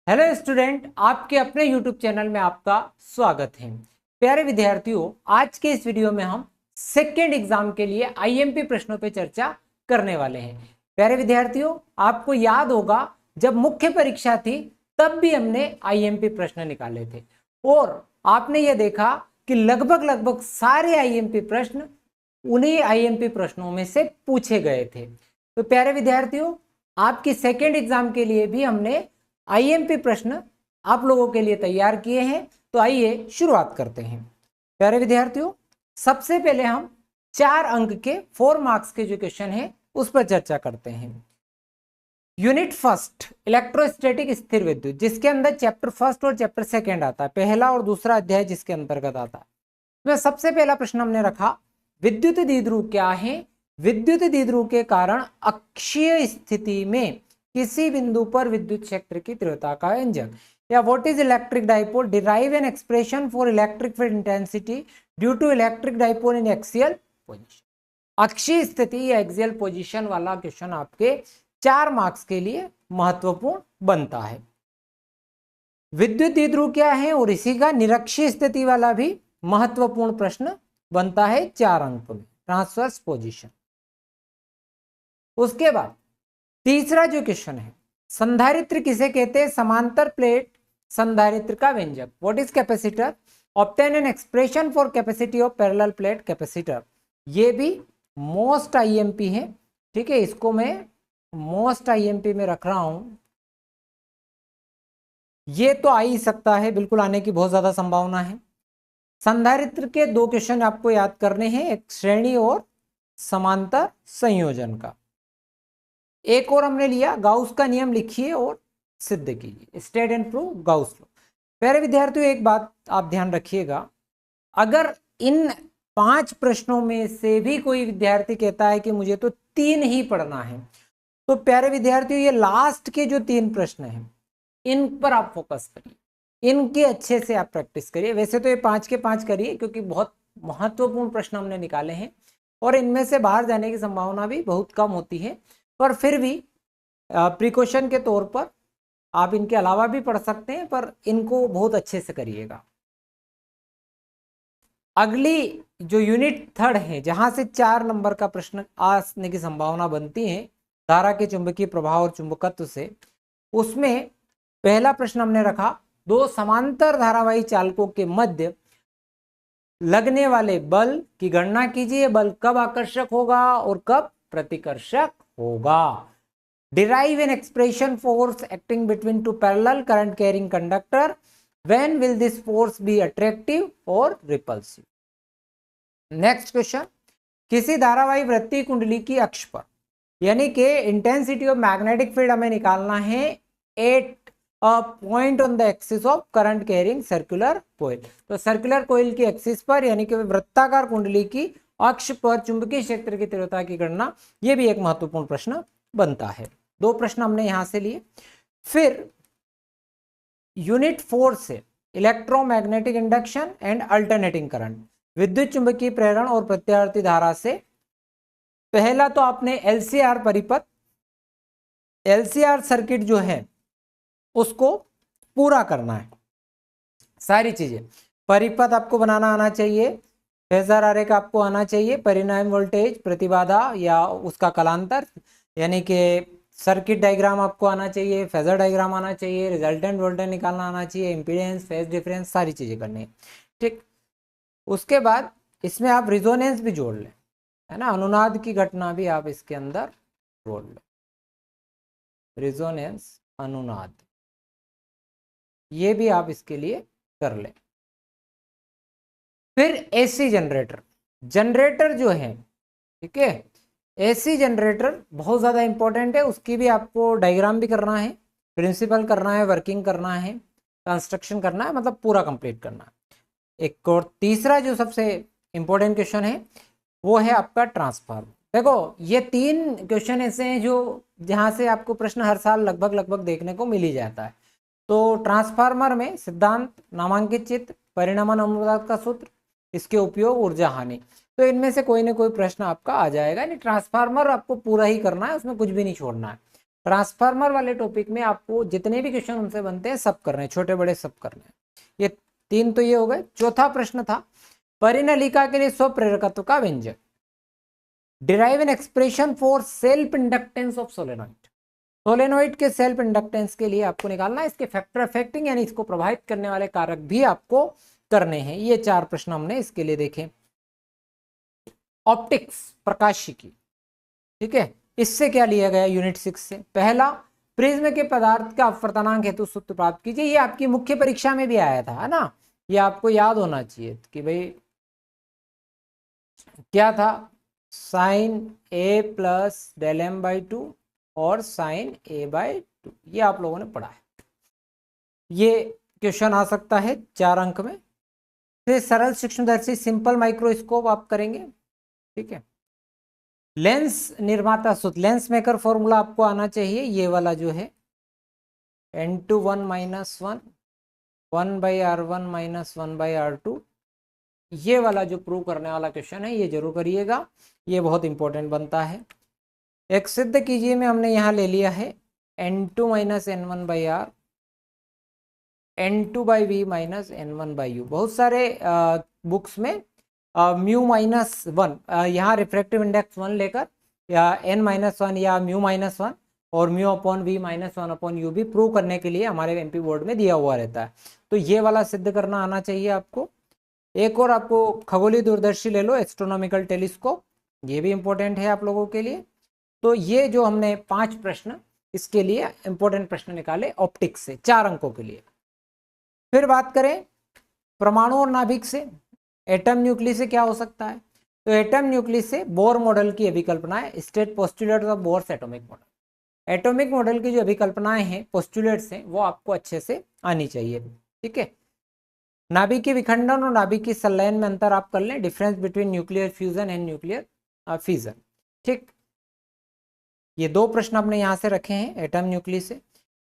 Hello student, आपके अपने YouTube channel में आपका स्वागत है। प्यारे विद्यार्थियों, आज के इस वीडियो में हम सेकेंड एग्जाम के लिए आईएमपी प्रश्नों पे चर्चा करने वाले हैं। प्यारे विद्यार्थियों, आपको याद होगा जब मुख्य परीक्षा थी तब भी हमने आईएमपी प्रश्न निकाले थे और आपने ये देखा कि लगभग सारे आईएमपी प्रश्न उन्हीं आईएमपी प्रश्नों में से पूछे गए थे। तो प्यारे विद्यार्थियों, आपकी सेकेंड एग्जाम के लिए भी हमने आईएमपी प्रश्न आप लोगों के लिए तैयार किए हैं। तो आइए शुरुआत करते हैं। प्यारे विद्यार्थियों, सबसे पहले हम 4 अंक के 4 मार्क्स के जो क्वेश्चन है उस पर चर्चा करते हैं। यूनिट फर्स्ट इलेक्ट्रोस्टैटिक स्थिर विद्युत, जिसके अंदर चैप्टर फर्स्ट और चैप्टर सेकेंड आता है, पहला और दूसरा अध्याय जिसके अंतर्गत आता है। इसमें सबसे पहला प्रश्न हमने रखा, विद्युत द्विध्रुव क्या है? विद्युत द्विध्रुव के कारण अक्षीय स्थिति में किसी बिंदु पर विद्युत क्षेत्र की तीव्रता का व्यंजक, या what is electric dipole? Derive an expression for electric field intensity due to electric dipole in axial position. अक्षीय स्थिति या एक्सियल पोजीशन वाला क्वेश्चन आपके 4 मार्क्स के लिए महत्वपूर्ण बनता है। विद्युत द्विध्रुव क्या है और इसी का निरक्षीय स्थिति वाला भी महत्वपूर्ण प्रश्न बनता है 4 अंक में, ट्रांसवर्स पोजीशन। उसके बाद तीसरा जो क्वेश्चन है, संधारित्र किसे कहते हैं? समांतर प्लेट संधारित्र का व्यंजक। What is capacitor? Obtain N expression for capacity of parallel plate capacitor. ये भी मोस्ट आईएमपी है, ठीक है, इसको मैं मोस्ट आईएमपी में रख रहा हूं। ये तो आ ही सकता है, बिल्कुल आने की बहुत ज्यादा संभावना है। संधारित्र के 2 क्वेश्चन आपको याद करने हैं, एक श्रेणी और समांतर संयोजन का। एक और हमने लिया, गाउस का नियम लिखिए और सिद्ध कीजिए, state and prove Gauss law. प्यारे विद्यार्थियों, एक बात आप ध्यान रखिएगा, अगर इन 5 प्रश्नों में से भी कोई विद्यार्थी कहता है कि मुझे तो 3 ही पढ़ना है, तो प्यारे विद्यार्थियों ये लास्ट के जो 3 प्रश्न हैं इन पर आप फोकस करिए, इनकी अच्छे से आप प्रैक्टिस करिए। वैसे तो ये 5 के 5 करिए क्योंकि बहुत महत्वपूर्ण प्रश्न हमने निकाले हैं और इनमें से बाहर जाने की संभावना भी बहुत कम होती है, पर फिर भी प्रिकॉशन के तौर पर आप इनके अलावा भी पढ़ सकते हैं, पर इनको बहुत अच्छे से करिएगा। अगली जो यूनिट थर्ड है, जहां से 4 नंबर का प्रश्न आने की संभावना बनती है धारा के चुंबकीय प्रभाव और चुंबकत्व से, उसमें पहला प्रश्न हमने रखा, 2 समांतर धारावाही चालकों के मध्य लगने वाले बल की गणना कीजिए। बल कब आकर्षक होगा और कब प्रतिकर्षक होगा? Derive an expression force acting between 2 parallel current carrying conductor. When will this force be attractive और रिपल्सिव? नेक्स्ट क्वेश्चन, किसी धारावाही वृत्तीय कुंडली की अक्ष पर, यानी कि इंटेंसिटी ऑफ मैग्नेटिक फील्ड हमें निकालना है at a point on the axis of current carrying circular coil. तो सर्कुलर कोइल की एक्सिस पर, यानी कि वृत्ताकार कुंडली की अक्ष पर चुंबकीय क्षेत्र की तीव्रता की गणना, यह भी एक महत्वपूर्ण प्रश्न बनता है। 2 प्रश्न हमने यहां से लिए। फिर यूनिट 4 से electromagnetic induction and alternating current, विद्युत चुंबकीय प्रेरण और प्रत्यावर्ती धारा से पहला तो आपने एलसीआर परिपथ, एलसीआर सर्किट जो है उसको पूरा करना है। सारी चीजें, परिपथ आपको बनाना आना चाहिए, फेजर आरेख आपको आना चाहिए, परिणाम वोल्टेज, प्रतिबाधा या उसका कालांतर यानी कि सर्किट डायग्राम आपको आना चाहिए, फेजर डायग्राम आना चाहिए, रिजल्टेंट वोल्टेज निकालना आना चाहिए, इंपीडेंस, फेज डिफरेंस, सारी चीजें करनी है, ठीक। उसके बाद इसमें आप रिजोनेंस भी जोड़ लें, है ना, अनुनाद की घटना भी आप इसके अंदर जोड़ लें, रिजोनेंस, अनुनाद, ये भी आप इसके लिए कर लें। फिर एसी जनरेटर, जनरेटर जो है, ठीक है, एसी जनरेटर बहुत ज्यादा इंपॉर्टेंट है, उसकी भी आपको डायग्राम भी करना है, प्रिंसिपल करना है, वर्किंग करना है, कंस्ट्रक्शन करना है, मतलब पूरा कंप्लीट करना है। एक और तीसरा जो सबसे इंपॉर्टेंट क्वेश्चन है वो है आपका ट्रांसफार्मर। देखो ये 3 क्वेश्चन ऐसे हैं जो जहां से आपको प्रश्न हर साल लगभग देखने को मिल ही जाता है। तो ट्रांसफार्मर में सिद्धांत, नामांकित चित्र, परिणामन अनुपात का सूत्र, इसके उपयोग, ऊर्जा हानि, तो इनमें से कोई ना कोई प्रश्न आपका आ जाएगा। नहीं, ट्रांसफार्मर आपको पूरा ही करना है, उसमें कुछ भी नहीं छोड़ना है। ट्रांसफार्मर वाले टॉपिक में आपको जितने भी क्वेश्चन उनसे बनते हैं सब करने हैं, छोटे बड़े सब करने हैं। ये 3 तो ये हो गए। चौथा प्रश्न था परिनलिका के लिए स्वप्रेरकत्व का व्यंजक। Derive an expression for self inductance of solenoid. Solenoid के सेल्फ इंडक्टेंस के लिए आपको निकालना है, इसके फैक्टर अफेक्टिंग यानी इसको प्रभावित करने वाले कारक भी आपको करने हैं। ये 4 प्रश्न हमने इसके लिए देखे। ऑप्टिक्स, प्रकाशिकी, ठीक है, इससे क्या लिया गया यूनिट 6 से? पहला, प्रिज्म के पदार्थ का अपवर्तनांक हेतु सूत्र प्राप्त कीजिए। ये आपकी मुख्य परीक्षा में भी आया था, है ना, ये आपको याद होना चाहिए कि भाई क्या था, sine A plus del M by 2 और साइन ए बाई 2, ये आप लोगों ने पढ़ा है। ये क्वेश्चन आ सकता है 4 अंक में। फिर सरल सूक्ष्मदर्शी सिंपल माइक्रोस्कोप आप करेंगे, ठीक है। लेंस निर्माता सूत्र, लेंस मेकर फॉर्मूला आपको आना चाहिए, ये वाला जो है n/1 - 1 1/r1 - 1/r2, ये वाला जो प्रूव करने वाला क्वेश्चन है ये जरूर करिएगा, ये बहुत इंपॉर्टेंट बनता है। एक सिद्ध कीजिए में हमने यहाँ ले लिया है n2 - n1/r n2/v - n1/u। बहुत सारे बुक्स में म्यू -1 यहाँ रिफ्रैक्टिव इंडेक्स 1 लेकर या n-1 या म्यू -1 और mu upon v -1 upon u भी प्रूव करने के लिए हमारे एमपी बोर्ड में दिया हुआ रहता है। तो ये वाला सिद्ध करना आना चाहिए आपको। एक और आपको खगोलीय दूरदर्शी ले लो, एस्ट्रोनॉमिकल टेलीस्कोप, ये भी इंपॉर्टेंट है आप लोगों के लिए। तो ये जो हमने 5 प्रश्न इसके लिए इंपॉर्टेंट प्रश्न निकाले ऑप्टिक्स से 4 अंकों के लिए। फिर बात करें परमाणु और नाभिक से, एटम न्यूक्लियस से क्या हो सकता है? तो एटम न्यूक्लियस से बोर मॉडल की अभिकल्पना है, state postulates of Bohr's atomic model. Atomic model की जो अभिकल्पनाएं हैं, पोस्टुलेट्स हैं, वो आपको अच्छे से आनी चाहिए, ठीक है। नाभिकीय विखंडन और नाभिकीय संलयन में अंतर आप कर लें, difference between nuclear fusion and nuclear fission, ठीक। ये 2 प्रश्न हमने यहाँ से रखे हैं एटम न्यूक्लियस से।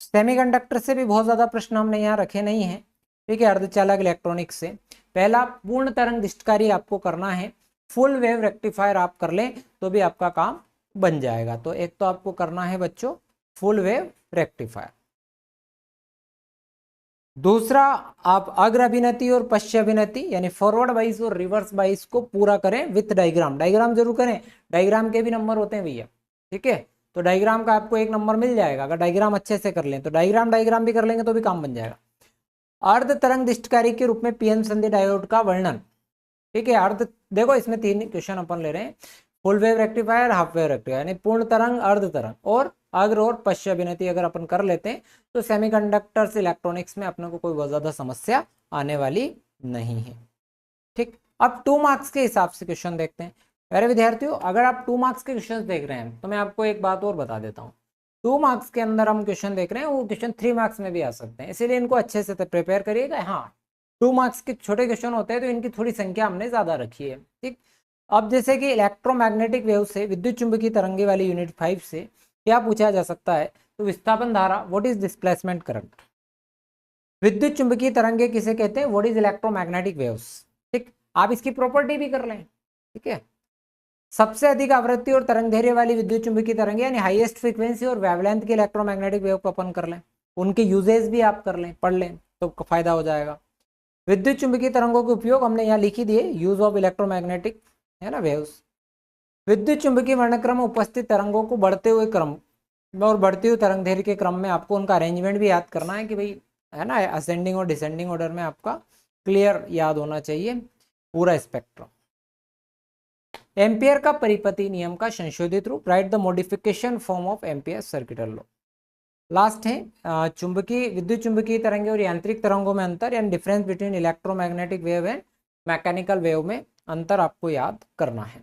सेमीकंडक्टर से भी बहुत ज्यादा प्रश्न हमने यहाँ रखे नहीं है, ठीक है। अर्धचालक इलेक्ट्रॉनिक्स से पहला पूर्ण तरंग दृष्टिकारी आपको करना है, फुल वेव रेक्टिफायर आप कर लें तो भी आपका काम बन जाएगा। तो एक तो आपको करना है बच्चों फुल वेव रेक्टिफायर। दूसरा, आप अग्र अभिनति और पश्च अभिनति यानी फॉरवर्ड बाइस और रिवर्स बाइस को पूरा करें विथ डायग्राम। डायग्राम जरूर करें, डायग्राम के भी नंबर होते हैं भैया, ठीक है। तो डायग्राम का आपको 1 नंबर मिल जाएगा अगर डायग्राम अच्छे से कर लें तो। डायग्राम भी कर लेंगे तो भी काम बन जाएगा। अर्ध तरंग दृष्टिकारी के रूप में पीएन संधि डायोड का वर्णन, ठीक है। अर्ध, देखो इसमें 3 क्वेश्चन अपन ले रहे हैं, full wave rectifier, half wave rectifier यानी पूर्ण तरंग, अर्ध तरंग और अग्र और पश्च अभिनति अगर अपन कर लेते हैं तो सेमीकंडक्टर्स इलेक्ट्रॉनिक्स में अपने को कोई बहुत ज्यादा समस्या आने वाली नहीं है, ठीक। अब 2 मार्क्स के हिसाब से क्वेश्चन देखते हैं। प्यारे विद्यार्थियों, अगर आप 2 मार्क्स के क्वेश्चन देख रहे हैं तो मैं आपको एक बात और बता देता हूँ, 2 मार्क्स के अंदर हम क्वेश्चन देख रहे हैं, वो क्वेश्चन 3 मार्क्स में भी आ सकते हैं, इसीलिए इनको अच्छे से प्रिपेयर करिएगा। हाँ, 2 मार्क्स के छोटे क्वेश्चन होते हैं तो इनकी थोड़ी संख्या हमने ज्यादा रखी है, ठीक। अब जैसे कि इलेक्ट्रोमैग्नेटिक वेव से विद्युत चुंबकीय तरंगे वाली यूनिट 5 से क्या पूछा जा सकता है? तो विस्थापन धारा, व्हाट इज डिस्प्लेसमेंट करंट। विद्युत चुंबकीय तरंगे किसे कहते हैं? व्हाट इज इलेक्ट्रोमैग्नेटिक वेव्स, ठीक। आप इसकी प्रॉपर्टी भी कर लें, ठीक है। सबसे अधिक आवृत्ति और तरंग दैर्घ्य वाली विद्युत चुंबकीय तरंगे यानी हाईएस्ट फ्रीक्वेंसी और वेवलेंथ के इलेक्ट्रोमैग्नेटिक वेव को अपन कर लें, उनके यूजेस भी आप कर लें, पढ़ लें तो फायदा हो जाएगा। विद्युत चुंबकीय तरंगों के उपयोग हमने यहाँ लिखी दिए, यूज ऑफ इलेक्ट्रोमैग्नेटिक, है ना, वेव्स। विद्युत चुंबकीय वर्णक्रम में उपस्थित तरंगों को बढ़ते हुए क्रम और बढ़ती हुई तरंग दैर्घ्य के क्रम में आपको उनका अरेंजमेंट भी याद करना है कि भाई, है ना, असेंडिंग और डिसेंडिंग ऑर्डर में आपका क्लियर याद होना चाहिए पूरा स्पेक्ट्रम। एम्पियर का परिपति नियम का संशोधित रूप, right the modification form of ampere circuital law. Last है चुंबकीय, विद्युत चुंबकीय तरंगे और यांत्रिक तरंगों में अंतर यानी difference between electromagnetic wave and mechanical wave में अंतर आपको याद करना है।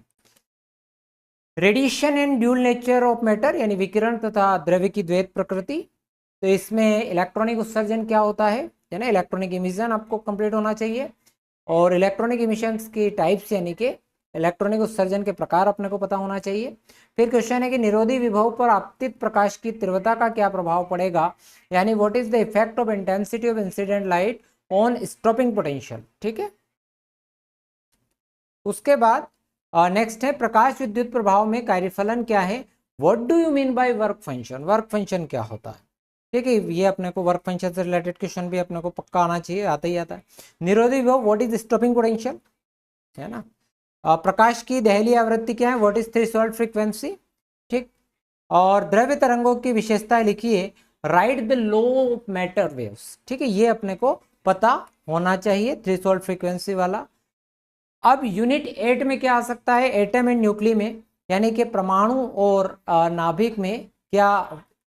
Radiation and dual nature of matter यानी विकिरण तथा द्रव्य की द्वैत प्रकृति। तो इसमें इलेक्ट्रॉनिक उत्सर्जन क्या होता है ना, इलेक्ट्रॉनिक इमिशन आपको कंप्लीट होना चाहिए, और इलेक्ट्रॉनिक इमिशंस की टाइप्स यानी कि इलेक्ट्रॉनिक उत्सर्जन के प्रकार अपने को पता होना चाहिए। फिर क्वेश्चन है कि निरोधी विभव पर आपतित प्रकाश की तीव्रता का क्या प्रभाव पड़ेगा, यानी what is the effect of intensity of incident light on stopping potential, ठीक है। उसके बाद नेक्स्ट है प्रकाश विद्युत प्रभाव में कार्यफलन क्या है, what do you mean by work function, work function क्या होता है, ठीक है, ये अपने को वर्क फंक्शन से रिलेटेड क्वेश्चन भी अपने को पक्का आना चाहिए, आता ही आता है। निरोधी विभव, व्हाट इज स्टॉपिंग पोटेंशियल, है ना। प्रकाश की दहली आवृत्ति क्या है, व्हाट इज थ्रेशोल्ड फ्रीक्वेंसी, ठीक। और द्रव्य तरंगों की विशेषताएं लिखिए, right the low matter waves, ठीक है, ये अपने को पता होना चाहिए, थ्रेशोल्ड फ्रीक्वेंसी वाला। अब यूनिट 8 में क्या आ सकता है, एटम एंड न्यूक्ली में, यानी कि परमाणु और नाभिक में क्या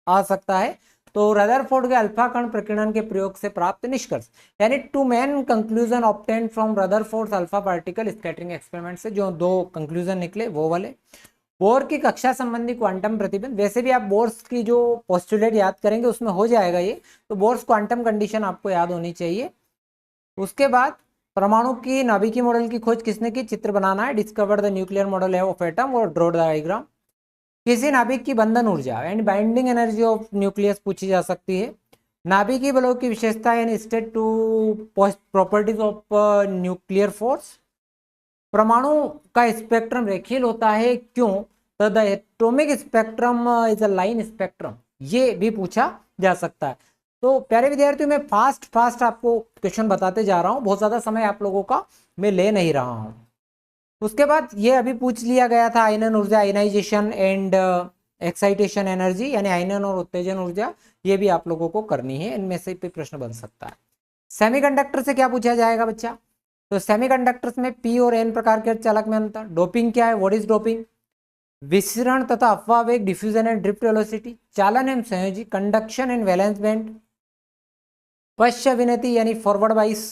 आ सकता है, तो रदरफोर्ड के अल्फा कण प्रकीर्णन के प्रयोग से प्राप्त निष्कर्ष, यानी two main conclusion obtain from Rutherford alpha particle scattering experiment से जो 2 कंक्लूजन निकले वो वाले। बोर की कक्षा संबंधी क्वांटम प्रतिबंध, वैसे भी आप बोर्स की जो पोस्टुलेट याद करेंगे उसमें हो जाएगा ये, तो बोर्स क्वांटम कंडीशन आपको याद होनी चाहिए। उसके बाद परमाणु की नाभिकीय मॉडल की खोज किसने की, चित्र बनाना है, discover the nuclear model of atom और ड्रॉ द डायग्राम। किसी नाभिक की बंधन ऊर्जा and binding energy of nucleus पूछी जा सकती है। नाभिकीय बलों की विशेषता and state two properties of nuclear force. परमाणु का स्पेक्ट्रम रेखीय होता है क्यों, तो the atomic spectrum is a line spectrum, ये भी पूछा जा सकता है। तो प्यारे विद्यार्थियों, मैं फास्ट आपको क्वेश्चन बताते जा रहा हूं, बहुत ज्यादा समय आप लोगों का मैं ले नहीं रहा हूं। उसके बाद ये अभी पूछ लिया गया था आयनन ऊर्जा, आयनाइजेशन एंड एक्साइटेशन एनर्जी, यानी आयनन और उत्तेजन ऊर्जा, ये भी आप लोगों को करनी है, इनमें से भी प्रश्न बन सकता है। सेमीकंडक्टर से क्या पूछा जाएगा बच्चा, तो सेमीकंडक्टर्स में पी और एन प्रकार के चालक में अंतर। डोपिंग क्या है, व्हाट इज डोपिंग। विसरण तथा अफवाह वेग, डिफ्यूजन एंड ड्रिफ्ट वेलोसिटी। चालन एवं संयोजी, conduction and valence band. पश्च Vinati यानी फॉरवर्ड वाइस।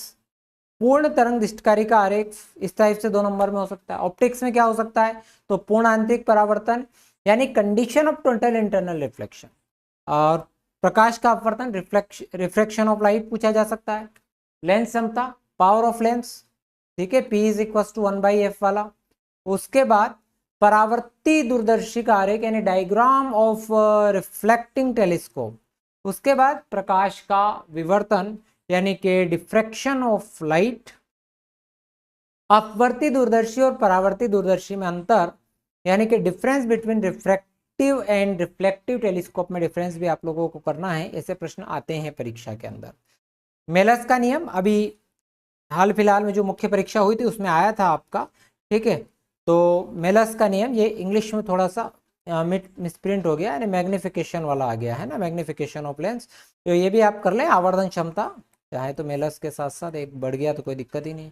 पूर्ण तरंग दृष्टिकारी का आरेख, इस टाइप से 2 नंबर में हो सकता है। ऑप्टिक्स में क्या हो सकता है, तो पूर्ण आंतरिक परावर्तन यानी condition of total internal reflection. और प्रकाश का अपवर्तन, रिफ्लेक्शन ऑफ लाइट पूछा जा सकता है। लेंस क्षमता, पावर ऑफ लेंस, ठीक है, P is equal to 1/f वाला। उसके बाद परावर्ती दूरदर्शी का आरेख यानी डायग्राम ऑफ रिफ्लेक्टिंग टेलीस्कोप। उसके बाद प्रकाश का विवर्तन यानी कि डिफ्रैक्शन ऑफ लाइट। अपवर्ती दूरदर्शी और परावर्ती दूरदर्शी में अंतर, यानी कि difference between refractive and reflective telescope में डिफरेंस भी आप लोगों को करना है, ऐसे प्रश्न आते हैं परीक्षा के अंदर। मेलस का नियम अभी हाल फिलहाल में जो मुख्य परीक्षा हुई थी उसमें आया था आपका, ठीक है, तो मेलस का नियम, ये इंग्लिश में थोड़ा सा मिसप्रिंट हो गया, यानी मैग्निफिकेशन वाला आ गया है ना, मैग्निफिकेशन ऑफ लेंस, तो ये भी आप कर लें। आवर्धन क्षमता चाहे तो मेलस के साथ साथ एक बढ़ गया तो कोई दिक्कत ही नहीं।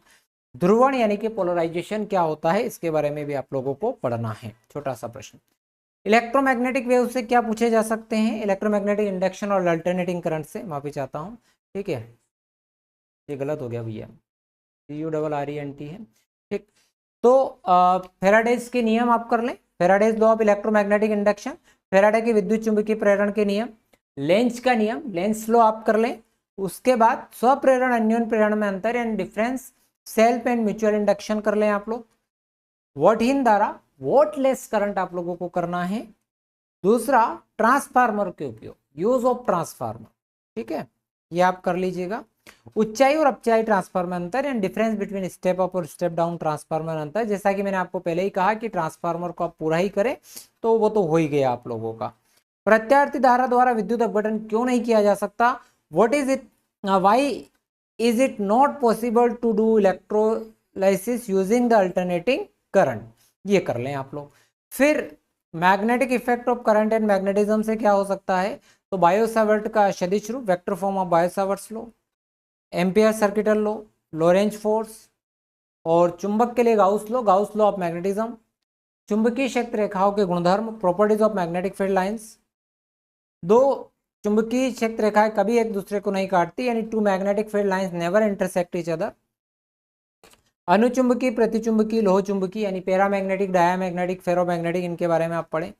ध्रुवण यानी कि पोलराइजेशन क्या होता है, इसके बारे में भी आप लोगों को पढ़ना है, छोटा सा प्रश्न। इलेक्ट्रोमैग्नेटिक वेव से क्या पूछे जा सकते हैं, इलेक्ट्रोमैग्नेटिक इंडक्शन और अल्टरनेटिंग करंट से, माफी चाहता हूँ, ठीक है, ये गलत हो गया भैया, URENT है, ठीक। तो फेराडेज के नियम आप कर लें, Faraday's law of electromagnetic induction, Faraday के विद्युत चुंबकीय प्रेरण के नियम, लेंज का नियम, लेंस लॉ आप कर लें। उसके बाद स्वप्रेरण अन्योन प्रेरण में अंतर and difference, self and mutual induction कर लें आप लोग। वोल्टहीन धारा, वोल्टलेस करंट आप लोगों को करना है। दूसरा ट्रांसफार्मर के उपयोग, यूज ऑफ ट्रांसफार्मर, ठीक है, ये आप कर लीजिएगा। ऊंचाई और अपचाई ट्रांसफार्मर अंतर and difference between step up और स्टेप डाउन ट्रांसफार्मर अंतर, जैसा कि मैंने आपको पहले ही कहा कि ट्रांसफार्मर को आप पूरा ही करें तो वो तो हो ही गया आप लोगों का। प्रत्यावर्ती धारा द्वारा विद्युत अपघटन क्यों नहीं किया जा सकता, what is it, why is it not possible to do electrolysis using the alternating current, ये कर लें आप लोग। फिर magnetic effect of current and magnetism से क्या हो सकता है, तो बायो-सावर्ट का सदिश रूप, vector form of Biot Savart's law, Ampere circuital law, Lorentz force, और चुंबक के लिए गाउस लॉ ऑफ मैग्नेटिज्म, चुंबकीय क्षेत्र रेखाओं के गुणधर्म, properties of magnetic field lines. 2 चुंबकीय क्षेत्र रेखाएं कभी एक दूसरे को नहीं काटती, यानी 2 magnetic field lines never intersect each other. अनुचुंबकीय, प्रतिचुंबकीय, लोह चुंबकीय, यानी पैरामैग्नेटिक, डायामैग्नेटिक, फेरोमैग्नेटिक, इनके बारे में आप पढ़ें।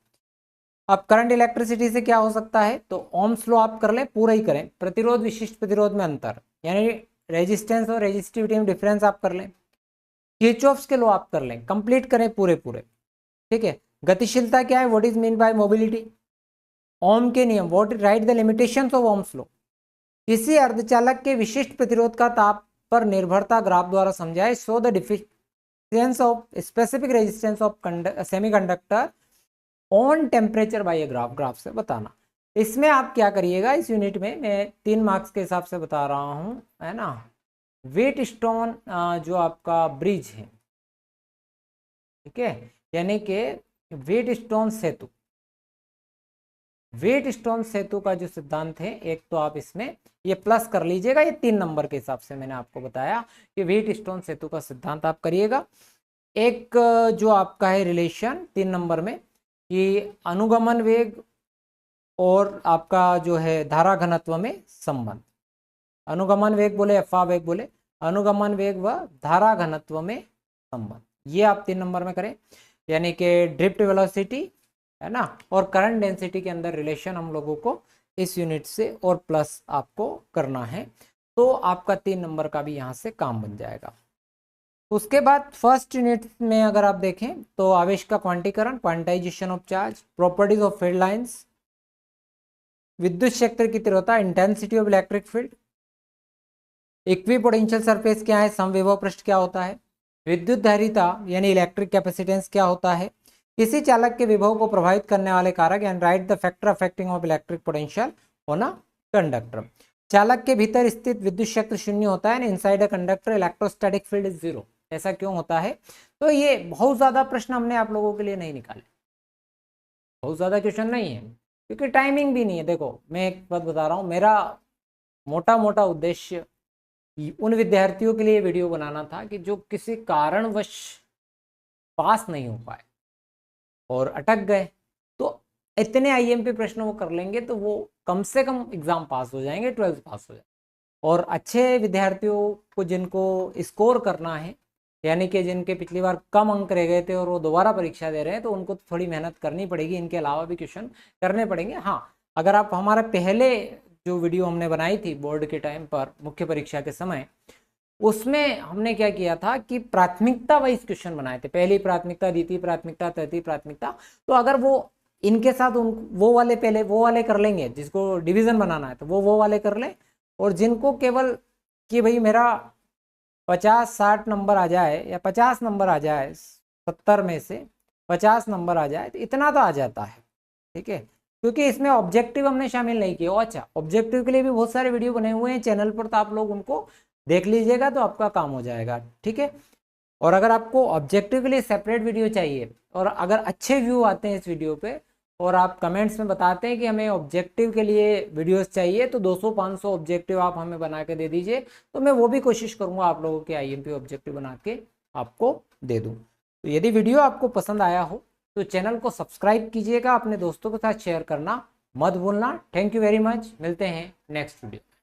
अब करंट इलेक्ट्रिसिटी से क्या हो सकता है, तो ओम्स लॉ आप कर लें, पूरा ही करें। प्रतिरोध विशिष्ट प्रतिरोध में अंतर, यानी रेजिस्टेंस और रेजिस्टिविटी में डिफरेंस आप कर लें। किरचॉफ्स के लॉ आप कर लें, कंप्लीट करें पूरे, ठीक है। गतिशीलता क्या है, what is mean by mobility. Ohm के नियम, what write the limitations of Ohm's law. किसी अर्धचालक के विशिष्ट प्रतिरोध का ताप पर निर्भरता ग्राफ द्वारा समझाए, show the deficiency of specific resistance of semiconductor on temperature by a graph, graph से बताना। इसमें आप क्या करिएगा, इस यूनिट में मैं 3 मार्क्स के हिसाब से बता रहा हूँ, है ना। वेट स्टोन जो आपका ब्रिज है, ठीक है, यानी कि वेट स्टोन सेतु, वेट स्टोन सेतु का जो सिद्धांत है, एक तो आप इसमें ये प्लस कर लीजिएगा, ये 3 नंबर के हिसाब से मैंने आपको बताया कि वेट स्टोन सेतु का सिद्धांत आप करिएगा। एक जो आपका है रिलेशन 3 नंबर में कि अनुगमन वेग और आपका जो है धारा घनत्व में संबंध, अनुगमन वेग बोले अफा वेग बोले, अनुगमन वेग व धारा घनत्व में संबंध, ये आप 3 नंबर में करें। यानी कि ड्रिफ्ट वेलोसिटी, है ना, और करंट डेंसिटी के अंदर रिलेशन हम लोगों को इस यूनिट से और प्लस आपको करना है, तो आपका 3 नंबर का भी यहाँ से काम बन जाएगा। उसके बाद फर्स्ट यूनिट में अगर आप देखें तो आवेश का क्वांटीकरण, quantisation of charge, properties of field lines, विद्युत क्षेत्र की तीव्रता, intensity of electric field, equipotential surface क्या है, समविभव पृष्ठ क्या होता है, विद्युत धारिता यानी इलेक्ट्रिक कैपेसिटेंस क्या होता है, किसी चालक के विभव को प्रभावित करने वाले कारक and right the factor affecting of electric potential on a conductor. चालक के भीतर स्थित विद्युत क्षेत्र शून्य होता है, inside a conductor electrostatic field is 0। ऐसा क्यों होता है? तो ये बहुत ज्यादा प्रश्न हमने आप लोगों के लिए नहीं निकाले, बहुत ज्यादा क्वेश्चन नहीं है क्योंकि टाइमिंग भी नहीं है। देखो मैं एक बात बता रहा हूँ, मेरा मोटा मोटा उद्देश्य उन विद्यार्थियों के लिए वीडियो बनाना था कि जो किसी कारणवश पास नहीं हो पाए और अटक गए, तो इतने आईएमपी प्रश्न वो कर लेंगे तो वो कम से कम एग्जाम पास हो जाएंगे, 12th पास हो जाएंगे। और अच्छे विद्यार्थियों को जिनको स्कोर करना है, यानी कि जिनके पिछली बार कम अंक रह गए थे और वो दोबारा परीक्षा दे रहे हैं, तो उनको थोड़ी मेहनत करनी पड़ेगी, इनके अलावा भी क्वेश्चन करने पड़ेंगे। हाँ, अगर आप हमारा पहले जो वीडियो हमने बनाई थी बोर्ड के टाइम पर मुख्य परीक्षा के समय, उसमें हमने क्या किया था कि प्राथमिकता वाइज क्वेश्चन बनाए थे, पहली प्राथमिकता, द्वितीय प्राथमिकता, तृतीय प्राथमिकता। तो अगर वो इनके साथ वो वाले पहले वो वाले कर लेंगे, जिसको डिवीजन बनाना है तो वो वाले कर ले, और जिनको केवल कि भाई मेरा 50-60 नंबर आ जाए या 50 नंबर आ जाए, 70 में से 50 नंबर आ जाए, तो इतना तो आ जाता है, ठीक है, क्योंकि इसमें ऑब्जेक्टिव हमने शामिल नहीं किया। अच्छा, ऑब्जेक्टिव के लिए भी बहुत सारे वीडियो बने हुए हैं चैनल पर, तो आप लोग उनको देख लीजिएगा तो आपका काम हो जाएगा, ठीक है। और अगर आपको ऑब्जेक्टिव के लिए सेपरेट वीडियो चाहिए, और अगर अच्छे व्यू आते हैं इस वीडियो पे और आप कमेंट्स में बताते हैं कि हमें ऑब्जेक्टिव के लिए वीडियोस चाहिए, तो 200-500 ऑब्जेक्टिव आप हमें बना के दे दीजिए, तो मैं वो भी कोशिश करूंगा आप लोगों के आईएमपी ऑब्जेक्टिव बना के आपको दे दूं। तो यदि वीडियो आपको पसंद आया हो तो चैनल को सब्सक्राइब कीजिएगा, अपने दोस्तों के साथ शेयर करना मत भूलना। थैंक यू वेरी मच, मिलते हैं नेक्स्ट वीडियो।